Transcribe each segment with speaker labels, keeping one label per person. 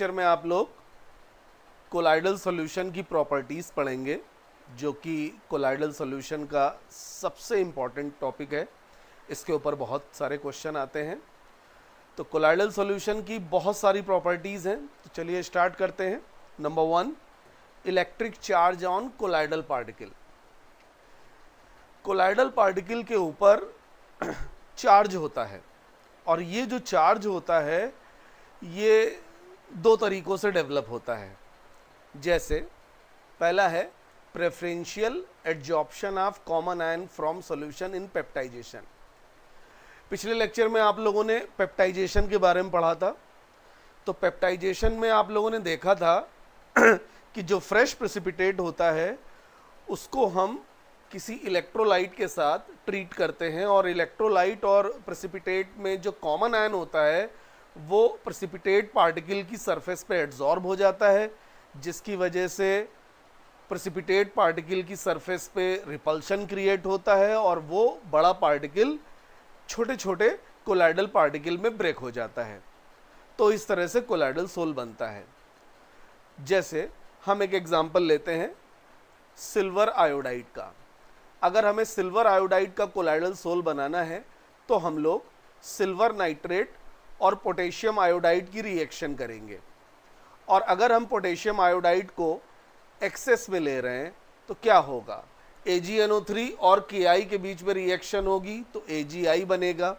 Speaker 1: Lecture में आप लोग कोलाइडल सॉल्यूशन की प्रॉपर्टीज़ पढ़ेंगे, जो कि कोलाइडल सॉल्यूशन का सबसे इम्पॉर्टेंट टॉपिक है। इसके ऊपर बहुत सारे क्वेश्चन आते हैं। तो कोलाइडल सॉल्यूशन की बहुत सारी प्रॉपर्टीज़ हैं, तो चलिए स्टार्ट करते हैं। Number 1, electric charge on colloidal particle. Colloidal particle के ऊपर चार्ज होता है, और ये जो चार्ज होता है ये दो तरीक़ों से डेवलप होता है। जैसे पहला है preferential adsorption of common ion from solution in peptization. पिछले लेक्चर में आप लोगों ने पेप्टाइजेशन के बारे में पढ़ा था। तो पेप्टाइजेशन में आप लोगों ने देखा था कि जो फ्रेश प्रेसिपिटेट होता है उसको हम किसी इलेक्ट्रोलाइट के साथ ट्रीट करते हैं, और इलेक्ट्रोलाइट और प्रेसिपिटेट में जो कॉमन आयन होता है वो प्रेसिपिटेट पार्टिकल की सरफेस पे एड्जॉर्ब हो जाता है, जिसकी वजह से प्रेसिपिटेट पार्टिकल की सरफेस पे रिपल्शन क्रिएट होता है, और वो बड़ा पार्टिकल छोटे छोटे कोलाइडल पार्टिकल में ब्रेक हो जाता है। तो इस तरह से कोलाइडल सोल बनता है। जैसे हम एक एग्जांपल लेते हैं सिल्वर आयोडाइड का। अगर हमें सिल्वर आयोडाइड का कोलाइडल सोल बनाना है तो हम लोग सिल्वर नाइट्रेट और पोटेशियम आयोडाइड की रिएक्शन करेंगे। और अगर हम पोटेशियम आयोडाइड को एक्सेस में ले रहे हैं तो क्या होगा, AgNO3 और Ki के बीच में रिएक्शन होगी तो AgI बनेगा।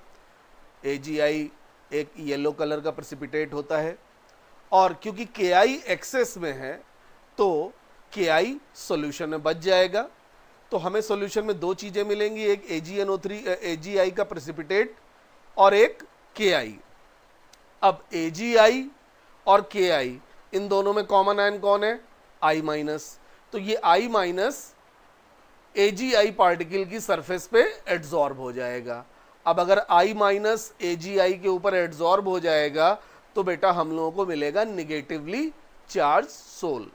Speaker 1: AgI एक येलो कलर का प्रेसिपिटेट होता है, और क्योंकि Ki एक्सेस में है तो Ki सॉल्यूशन में बच जाएगा। तो हमें सॉल्यूशन में दो चीज़ें मिलेंगी, एक AgNO3 AgI का प्रेसिपिटेट और एक Ki। अब AgI और Ki इन दोनों में कॉमन आयन कौन है, I-। तो ये I- AgI पार्टिकल की सरफेस पे एड्जॉर्ब हो जाएगा। अब अगर I- AgI के ऊपर एड्जॉर्ब हो जाएगा तो बेटा हम लोगों को मिलेगा निगेटिवली चार्ज सोल,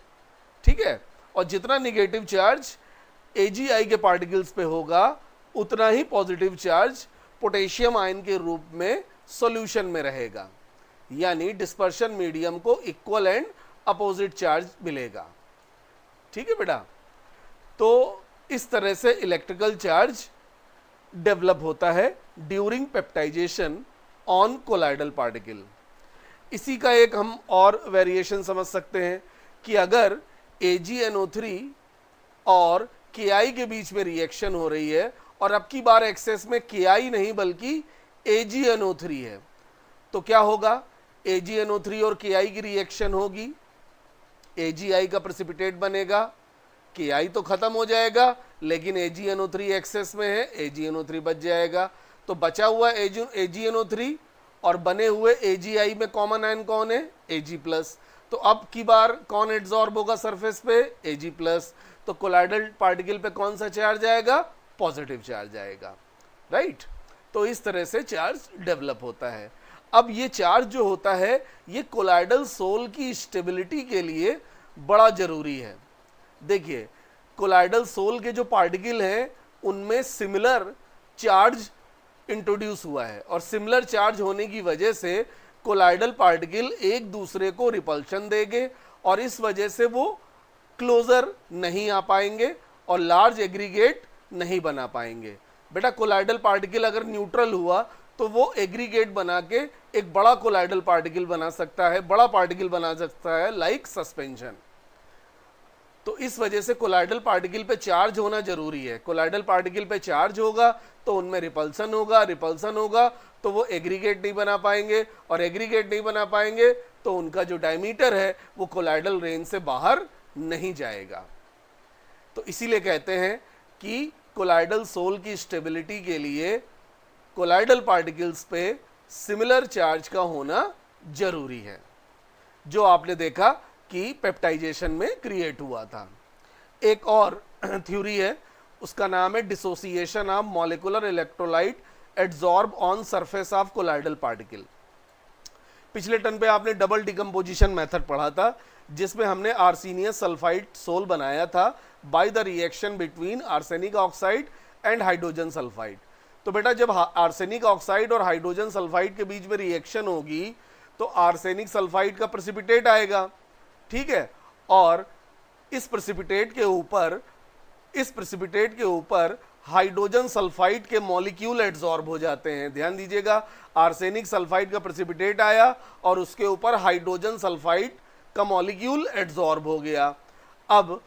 Speaker 1: ठीक है। और जितना निगेटिव चार्ज AgI के पार्टिकल्स पे होगा उतना ही पॉजिटिव चार्ज पोटेशियम आयन के रूप में सॉल्यूशन में रहेगा, यानी डिस्पर्शन मीडियम को इक्वल एंड अपोजिट चार्ज मिलेगा, ठीक है बेटा। तो इस तरह से इलेक्ट्रिकल चार्ज डेवलप होता है during peptization on colloidal particle. इसी का एक हम और वेरिएशन समझ सकते हैं कि अगर AgNO3 और Ki के बीच में रिएक्शन हो रही है, और अब की बार एक्सेस में Ki नहीं बल्कि AgNO3 है, तो क्या होगा, AgNO3 और Ki की रिएक्शन होगी, AgI का प्रेसिपिटेट बनेगा, Ki तो खत्म हो जाएगा लेकिन AgNO3 एक्सेस में है, AgNO3 बच जाएगा। तो बचा हुआ AgNO3 और बने हुए AgI में कॉमन आयन कौन है, Ag+। तो अब की बार कौन एड्जॉर्ब होगा सरफेस पे, Ag+। तो कोलाइडल पार्टिकल पे कौन सा चार्ज आएगा, पॉजिटिव चार्ज आएगा, राइट। तो इस तरह से चार्ज डेवलप होता है। अब ये चार्ज जो होता है ये कोलाइडल सोल की स्टेबिलिटी के लिए बड़ा जरूरी है। देखिए कोलाइडल सोल के जो पार्टिकल हैं उनमें सिमिलर चार्ज इंट्रोड्यूस हुआ है, और सिमिलर चार्ज होने की वजह से कोलाइडल पार्टिकल एक दूसरे को रिपल्शन देंगे, और इस वजह से वो क्लोजर नहीं आ पाएंगे और लार्ज एग्रीगेट नहीं बना पाएंगे। बेटा कोलाइडल पार्टिकल अगर न्यूट्रल हुआ तो वो एग्रीगेट बना के एक बड़ा कोलाइडल पार्टिकल बना सकता है, बड़ा पार्टिकल बना सकता है, लाइक सस्पेंशन। तो इस वजह से कोलाइडल पार्टिकल पे चार्ज होना जरूरी है। कोलाइडल पार्टिकल पे चार्ज होगा तो उनमें रिपल्सन होगा, रिपल्सन होगा तो वो एग्रीगेट नहीं बना पाएंगे, और एग्रीगेट नहीं बना पाएंगे तो उनका जो डायमीटर है वो कोलाइडल रेंज से बाहर नहीं जाएगा। तो इसीलिए कहते हैं कि कोलाइडल सोल की स्टेबिलिटी के लिए कोलाइडल पार्टिकल्स पे सिमिलर चार्ज का होना जरूरी है, जो आपने देखा कि पेप्टाइजेशन में क्रिएट हुआ था। एक और थ्योरी है, उसका नाम है dissociation of molecular electrolyte adsorb on surface of colloidal particle. पिछले टर्न पे आपने डबल डिकम्पोजिशन मेथड पढ़ा था, जिसमें हमने आर्सेनियस सल्फाइड सोल बनाया था by the reaction between arsenic oxide and hydrogen sulphide. तो बेटा जब आर्सेनिक ऑक्साइड और हाइड्रोजन सल्फाइड के बीच में रिएक्शन होगी तो आर्सेनिक सल्फाइड का प्रेसिपिटेट आएगा, ठीक है। और इस प्रेसिपिटेट के ऊपर हाइड्रोजन सल्फाइड के मॉलिक्यूल एड्सॉर्ब हो जाते हैं। ध्यान दीजिएगा, आर्सेनिक सल्फाइड का प्रेसिपिटेट आया और उसके ऊपर हाइड्रोजन सल्फाइड का मॉलिक्यूल एड्सॉर्ब हो गया। अब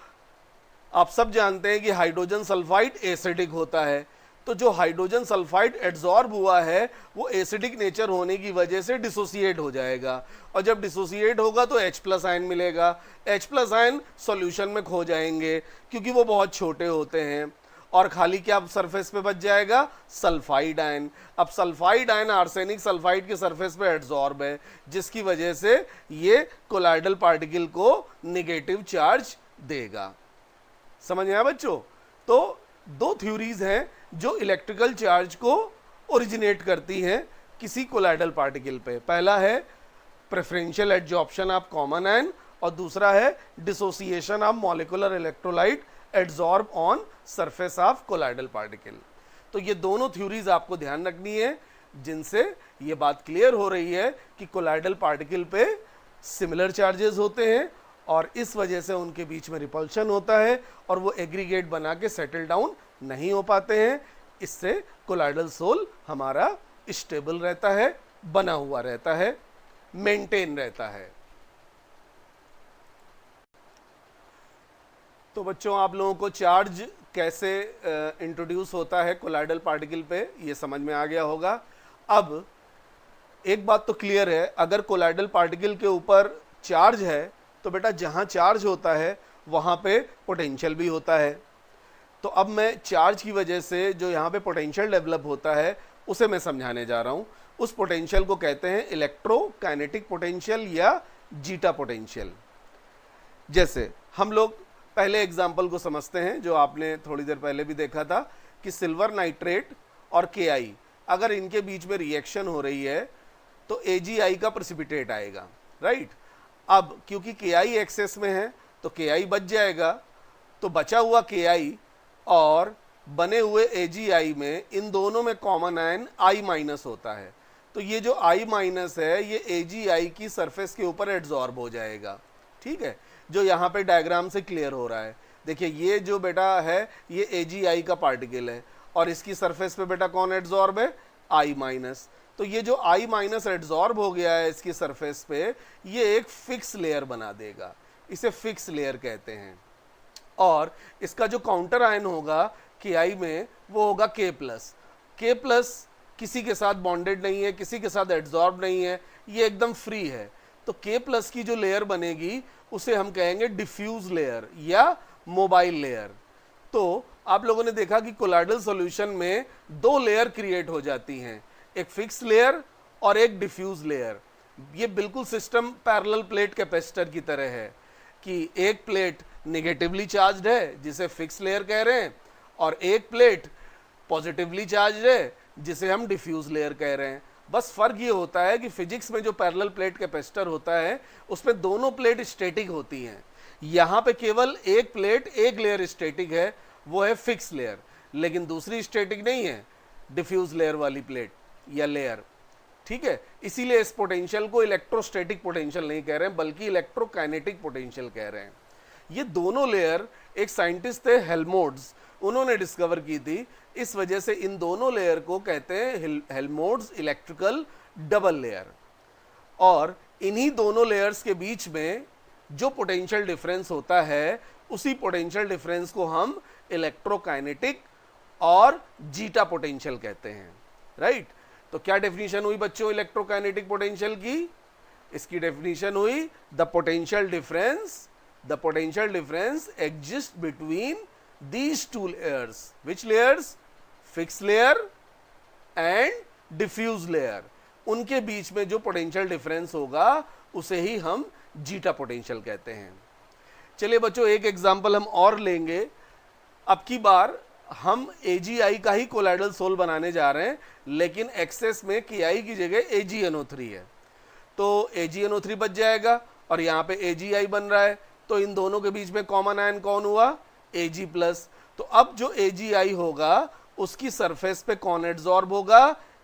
Speaker 1: आप सब जानते हैं कि हाइड्रोजन सल्फाइड एसिडिक होता है, तो जो हाइड्रोजन सल्फाइड एड्सॉर्ब हुआ है वो एसिडिक नेचर होने की वजह से डिसोसिएट हो जाएगा, और जब डिसोसिएट होगा तो H+ आयन मिलेगा। H+ आयन सॉल्यूशन में खो जाएंगे क्योंकि वो बहुत छोटे होते हैं, और खाली क्या सरफेस पे बच जाएगा, सल्फाइड आयन। अब सल्फाइड आयन आर्सेनिक सल्फाइड के सरफेस पे एड्सॉर्ब है, जिसकी वजह से ये कोलाइडल पार्टिकल को नेगेटिव चार्ज देगा। समझ में आया बच्चों? तो दो थ्योरीज हैं जो इलेक्ट्रिकल चार्ज को ओरिजिनेट करती हैं किसी कोलाइडल पार्टिकल पे। पहला है preferential adsorption of common ion, और दूसरा है dissociation of molecular electrolyte adsorb on surface of colloidal particle. तो ये दोनों थ्योरीज आपको ध्यान रखनी है, जिनसे ये बात क्लियर हो रही है कि कोलाइडल पार्टिकल पे सिमिलर चार्जेस होते हैं और इस वजह से उनके बीच में रिपल्शन होता है और वो एग्रीगेट बना के सेटल डाउन नहीं हो पाते हैं। इससे कोलाइडल सोल हमारा स्टेबल रहता है, बना हुआ रहता है, मेंटेन रहता है। तो बच्चों, आप लोगों को चार्ज कैसे इंट्रोड्यूस होता है कोलाइडल पार्टिकल पे ये समझ में आ गया होगा। अब एक बात तो क्लियर है, अगर कोलाइडल पार्टिकल के ऊपर चार्ज है तो बेटा जहाँ चार्ज होता है वहाँ पे पोटेंशियल भी होता है। तो अब मैं चार्ज की वजह से जो यहाँ पे पोटेंशियल डेवलप होता है उसे मैं समझाने जा रहा हूँ। उस पोटेंशियल को कहते हैं इलेक्ट्रोकाइनेटिक पोटेंशियल या जीटा पोटेंशियल। जैसे हम लोग पहले एग्जाम्पल को समझते हैं जो आपने थोड़ी देर पहले भी देखा था कि सिल्वर नाइट्रेट और KI अगर इनके बीच में रिएक्शन हो रही है तो AgI का प्रेसिपिटेट आएगा, राइट। अब क्योंकि KI एक्सेस में है तो KI बच जाएगा, तो बचा हुआ KI और बने हुए AgI में इन दोनों में कॉमन आयन I- होता है। तो ये जो I- है ये AgI की सरफेस के ऊपर एड्सॉर्ब हो जाएगा, ठीक है, जो यहाँ पे डायग्राम से क्लियर हो रहा है। देखिए ये जो बेटा है ये AgI का पार्टिकल है और इसकी सरफेस पे बेटा कौन एड्सॉर्ब है, I-। तो ये जो I- एड्सॉर्ब हो गया है इसकी सरफेस पे, ये एक फिक्स लेयर बना देगा, इसे फिक्स लेयर कहते हैं। और इसका जो काउंटर आयन होगा KI में वो होगा K+। किसी के साथ बॉन्डेड नहीं है, किसी के साथ एड्सॉर्ब नहीं है, ये एकदम फ्री है। तो K+ की जो लेयर बनेगी उसे हम कहेंगे डिफ्यूज लेयर या मोबाइल लेयर। तो आप लोगों ने देखा कि कोलाइडल सॉल्यूशन में दो लेयर क्रिएट हो जाती हैं, एक फिक्स लेयर और एक डिफ्यूज लेयर। ये बिल्कुल सिस्टम पैरेलल प्लेट कैपेसिटर की तरह है कि एक प्लेट नेगेटिवली चार्ज्ड है जिसे फिक्स लेयर कह रहे हैं और एक प्लेट पॉजिटिवली चार्ज्ड है जिसे हम डिफ्यूज लेयर कह रहे हैं। बस फर्क ये होता है कि फिजिक्स में जो पैरेलल प्लेट कैपेसिटर होता है उसमें दोनों प्लेट स्टैटिक होती हैं, यहाँ पे केवल एक प्लेट एक लेयर स्टैटिक है, वो है फिक्स लेयर, लेकिन दूसरी स्टैटिक नहीं है, डिफ्यूज लेयर वाली प्लेट या लेयर, ठीक है। इसीलिए इस पोटेंशियल को इलेक्ट्रोस्टैटिक पोटेंशियल नहीं कह रहे हैं बल्कि इलेक्ट्रोकाइनेटिक पोटेंशियल कह रहे हैं। ये दोनों लेयर एक साइंटिस्ट थे हेल्मोल्ट्ज, उन्होंने डिस्कवर की थी, इस वजह से इन दोनों लेयर को कहते हैं हेल्मोल्ट्ज इलेक्ट्रिकल डबल लेयर। और इन्हीं दोनों लेयर्स के बीच में जो पोटेंशियल डिफरेंस होता है उसी पोटेंशियल डिफरेंस को हम इलेक्ट्रोकाइनेटिक और जीटा पोटेंशियल कहते हैं, राइट। तो क्या डेफिनेशन हुई बच्चों इलेक्ट्रोकाइनेटिक पोटेंशियल की? इसकी डेफिनेशन हुई the potential difference exist between these two layers. Which layers? Fixed layer and diffuse layer. उनके बीच में जो पोटेंशियल डिफरेंस होगा उसे ही हम जीटा पोटेंशियल कहते हैं। चलिए बच्चों एक एग्जांपल हम और लेंगे। अब की बार हम AgI का ही कोलाइडल सोल बनाने जा रहे हैं, लेकिन एक्सेस में KI की जगह AgNO3 है, तो AgNO3 बच जाएगा और यहाँ पे AgI बन रहा है, तो इन दोनों के बीच में कॉमन आयन कौन हुआ, Ag+। तो अब जो AgI होगा उसकी सरफेस पे कौन एड्सॉर्ब होगा,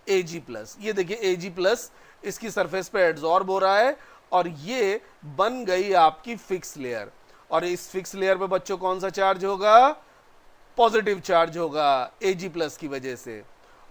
Speaker 1: Ag+। ये देखिए Ag+ इसकी सरफेस पे एड्सॉर्ब हो रहा है और ये बन गई आपकी फिक्स लेयर। और इस फिक्स लेयर पे बच्चों कौन सा चार्ज होगा? पॉजिटिव चार्ज होगा Ag+ की वजह से।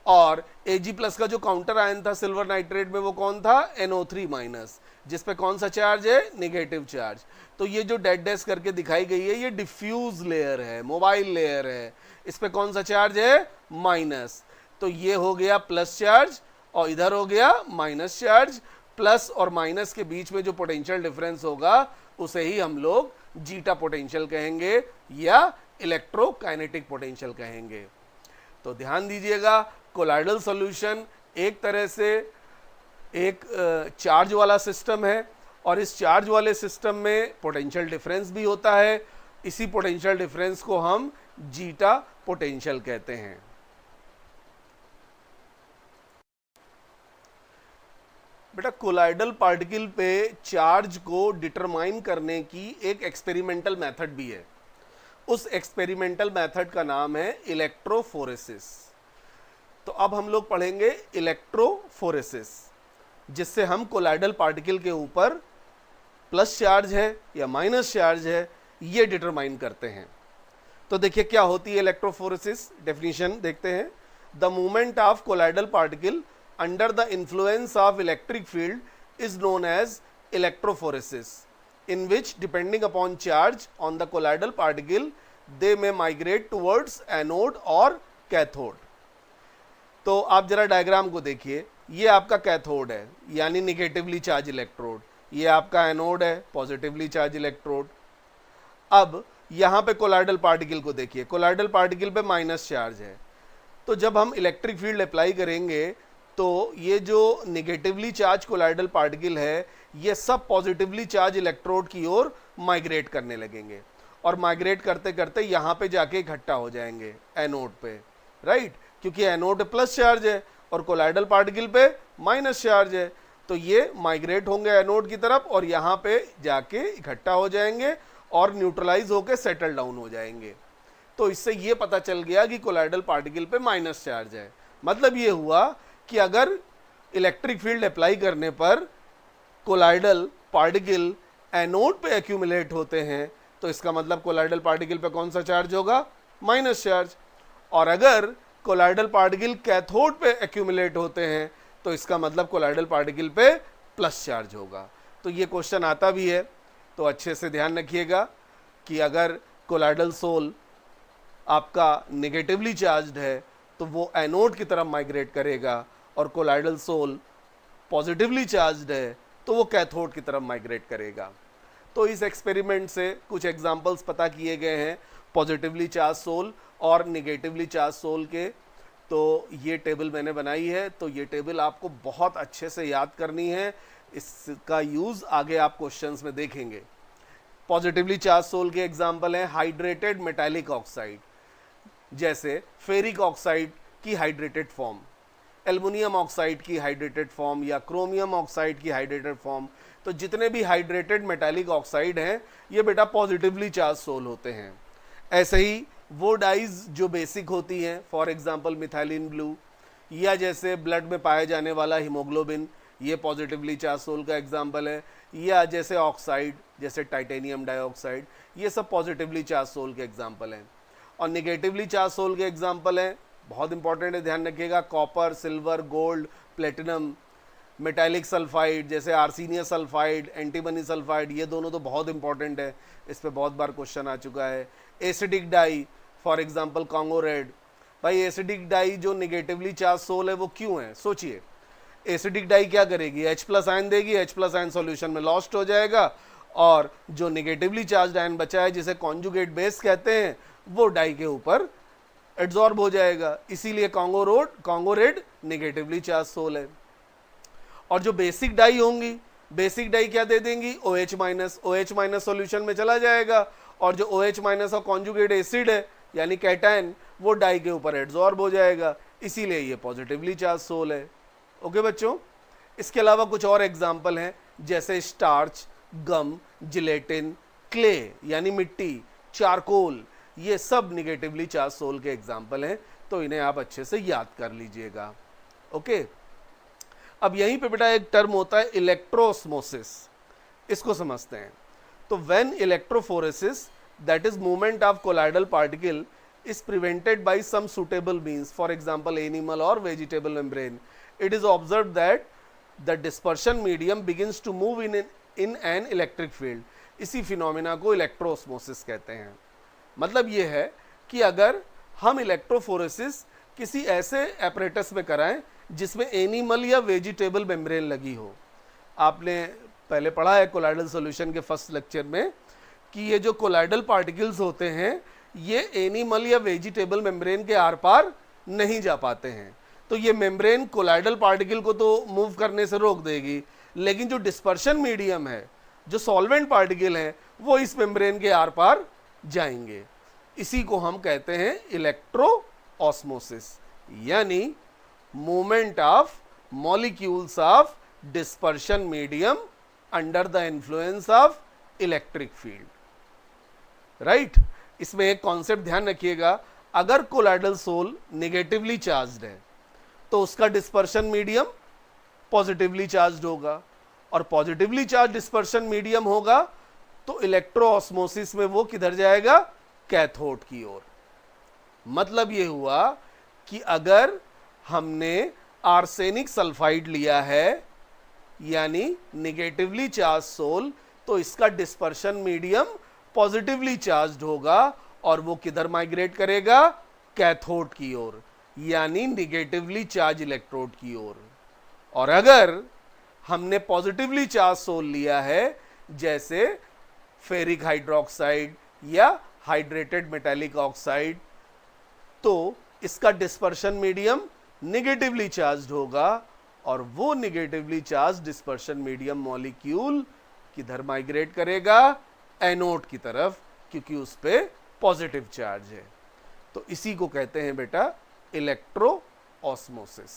Speaker 1: और Ag+ का जो काउंटर आयन था सिल्वर नाइट्रेट में वो कौन था? NO3-, जिस पे कौन सा चार्ज है? Negative charge. तो ये जो डेड डैश करके दिखाई गई है ये डिफ्यूज लेयर है, मोबाइल लेयर है, इस पे कौन सा चार्ज है? माइनस। तो ये हो गया प्लस चार्ज और इधर हो गया माइनस चार्ज। प्लस और माइनस के बीच में जो पोटेंशियल डिफरेंस होगा उसे ही हम लोग जीटा पोटेंशियल कहेंगे या इलेक्ट्रोकाइनेटिक पोटेंशियल कहेंगे। तो ध्यान दीजिएगा, कोलाइडल सॉल्यूशन एक तरह से एक चार्ज वाला सिस्टम है और इस चार्ज वाले सिस्टम में पोटेंशियल डिफरेंस भी होता है। इसी पोटेंशियल डिफरेंस को हम जीटा पोटेंशियल कहते हैं। बेटा कोलाइडल पार्टिकल पे चार्ज को डिटरमाइन करने की एक एक्सपेरिमेंटल मेथड भी है। उस एक्सपेरिमेंटल मेथड का नाम है इलेक्ट्रोफोरेसिस। तो अब हम लोग पढ़ेंगे इलेक्ट्रोफोरेसिस, जिससे हम कोलाइडल पार्टिकल के ऊपर प्लस चार्ज है या माइनस चार्ज है ये डिटरमाइन करते हैं। तो देखिए क्या होती है इलेक्ट्रोफोरेसिस, डेफिनेशन देखते हैं। The movement of colloidal particle under the influence of electric field is known as electrophoresis, in which depending upon charge on the colloidal particle they may migrate towards anode or cathode। तो आप जरा diagram को देखिए, ये आपका cathode है यानी negatively charge electrode, ये आपका एनोड है पॉजिटिवली चार्ज इलेक्ट्रोड। अब यहाँ पे कोलाइडल पार्टिकल को देखिए, कोलाइडल पार्टिकल पे माइनस चार्ज है। तो जब हम इलेक्ट्रिक फील्ड अप्लाई करेंगे तो ये जो निगेटिवली चार्ज कोलाइडल पार्टिकल है ये सब पॉजिटिवली चार्ज इलेक्ट्रोड की ओर माइग्रेट करने लगेंगे और माइग्रेट करते करते यहाँ पे जाके इकट्ठा हो जाएंगे एनोड पे, राइट, क्योंकि एनोड प्लस चार्ज है और कोलाइडल पार्टिकल पे माइनस चार्ज है। तो ये माइग्रेट होंगे एनोड की तरफ और यहाँ पे जाके इकट्ठा हो जाएंगे और न्यूट्रलाइज होके सेटल डाउन हो जाएंगे। तो इससे ये पता चल गया कि कोलाइडल पार्टिकल पे माइनस चार्ज है। मतलब ये हुआ कि अगर इलेक्ट्रिक फील्ड अप्लाई करने पर कोलाइडल पार्टिकल एनोड पे एक्यूमुलेट होते हैं तो इसका मतलब कोलाइडल पार्टिकल पे कौन सा चार्ज होगा? Minus charge. और अगर कोलाइडल पार्टिकल कैथोड पे एक्यूमुलेट होते हैं तो इसका मतलब कोलाइडल पार्टिकल पे प्लस चार्ज होगा। तो ये क्वेश्चन आता भी है, तो अच्छे से ध्यान रखिएगा कि अगर कोलाइडल सोल आपका नेगेटिवली चार्ज्ड है तो वो एनोड की तरफ माइग्रेट करेगा और कोलाइडल सोल पॉजिटिवली चार्ज्ड है तो वो कैथोड की तरफ माइग्रेट करेगा। तो इस एक्सपेरिमेंट से कुछ एग्जांपल्स पता किए गए हैं पॉजिटिवली चार्ज सोल और निगेटिवली चार्ज सोल के। तो ये टेबल मैंने बनाई है, तो ये टेबल आपको बहुत अच्छे से याद करनी है, इसका यूज़ आगे आप क्वेश्चंस में देखेंगे। पॉजिटिवली चार्ज सोल के एग्जाम्पल हैं हाइड्रेटेड मेटालिक ऑक्साइड, जैसे फेरिक ऑक्साइड की हाइड्रेटेड फॉर्म, एल्युमिनियम ऑक्साइड की हाइड्रेटेड फॉर्म या क्रोमियम ऑक्साइड की हाइड्रेटेड फॉर्म। तो जितने भी हाइड्रेटेड मेटालिक ऑक्साइड हैं ये बेटा पॉजिटिवली चार्ज सोल होते हैं। ऐसे ही वो डाइज जो बेसिक होती हैं, फॉर एग्जांपल मिथाइलिन ब्लू या जैसे ब्लड में पाया जाने वाला हीमोग्लोबिन, ये पॉजिटिवली चार्ज सोल का एग्जांपल है। या जैसे ऑक्साइड जैसे टाइटेनियम डाइऑक्साइड, ये सब पॉजिटिवली चार्ज सोल के एग्जांपल हैं। और निगेटिवली चार्ज सोल के एग्जांपल हैं, बहुत इंपॉर्टेंट है, ध्यान रखिएगा, copper, silver, gold, platinum, metallic sulphide जैसे आर्सेनियस सल्फाइड, एंटीमनी सल्फाइड, ये दोनों तो बहुत इंपॉर्टेंट है, इस पे बहुत बार क्वेश्चन आ चुका है। Acidic dye for example Congo red. भाई एसिडिक डाई जो निगेटिवली चार्ज सोल है वो क्यों है? सोचिए, एसिडिक डाई क्या करेगी? H+ आयन देगी, H+ आयन सॉल्यूशन में लॉस्ट हो जाएगा और जो निगेटिवली चार्ज आयन बचा है जिसे कॉन्जुगेट बेस कहते हैं वो डाई के ऊपर एड्सॉर्ब हो जाएगा। इसीलिए Congo red negatively charge sol है। और जो बेसिक डाई होंगी, बेसिक डाई क्या दे देंगी? OH- सॉल्यूशन में चला जाएगा और जो OH- और कॉन्जुगेट एसिड है यानी कैटायन वो डाई के ऊपर एड्सॉर्ब हो जाएगा, इसीलिए ये पॉजिटिवली चार्ज सोल है। ओके बच्चों, इसके अलावा कुछ और एग्जाम्पल हैं जैसे स्टार्च, गम, जिलेटिन, क्ले यानी मिट्टी, चारकोल, ये सब निगेटिवली चार्ज सोल के एग्जाम्पल हैं, तो इन्हें आप अच्छे से याद कर लीजिएगा। ओके, अब यहीं पे बेटा एक टर्म होता है इलेक्ट्रोऑस्मोसिस, इसको समझते हैं। तो when electrophoresis, that is movement of colloidal particle, is prevented by some suitable means, for example animal or vegetable membrane, it is observed that the dispersion medium begins to move in an electric field. इसी phenomena को इलेक्ट्रोऑस्मोसिस कहते हैं। मतलब ये है कि अगर हम इलेक्ट्रोफोरेसिस किसी ऐसे एपरेटस में कराएं जिसमें एनिमल या वेजिटेबल मेम्ब्रेन लगी हो, आपने पहले पढ़ा है कोलाइडल सॉल्यूशन के फर्स्ट लेक्चर में कि ये जो कोलाइडल पार्टिकल्स होते हैं ये एनिमल या वेजिटेबल मेम्ब्रेन के आर पार नहीं जा पाते हैं, तो ये मेम्ब्रेन कोलाइडल पार्टिकल को तो मूव करने से रोक देगी, लेकिन जो डिस्पर्शन मीडियम है, जो सॉल्वेंट पार्टिकल हैं, वो इस मेम्ब्रेन के आर पार जाएंगे। इसी को हम कहते हैं इलेक्ट्रोऑस्मोसिस, यानी movement of molecules of dispersion medium under the influence of electric field. Right, इसमें एक कॉन्सेप्ट ध्यान रखिएगा, अगर कोलाइडल सोल नेगेटिवली चार्ज्ड है तो उसका डिस्पर्शन मीडियम पॉजिटिवली चार्ज्ड होगा, और पॉजिटिवली चार्ज डिस्पर्शन मीडियम होगा तो इलेक्ट्रोऑस्मोसिस में वो किधर जाएगा, कैथोड की ओर। मतलब ये हुआ कि अगर हमने आर्सेनिक सल्फाइड लिया है यानी नेगेटिवली चार्ज सोल, तो इसका डिस्पर्शन मीडियम पॉजिटिवली चार्ज्ड होगा और वो किधर माइग्रेट करेगा, कैथोड की ओर, यानी नेगेटिवली चार्ज इलेक्ट्रोड की ओर। और अगर हमने पॉजिटिवली चार्ज सोल लिया है जैसे फेरिक हाइड्रोक्साइड या हाइड्रेटेड मेटालिक ऑक्साइड, तो इसका डिस्पर्शन मीडियम नेगेटिवली चार्ज्ड होगा और वो negatively charge dispersion medium molecule किधर माइग्रेट करेगा, एनोड की तरफ, क्योंकि उस पे पॉजिटिव चार्ज है। तो इसी को कहते हैं बेटा इलेक्ट्रोऑस्मोसिस।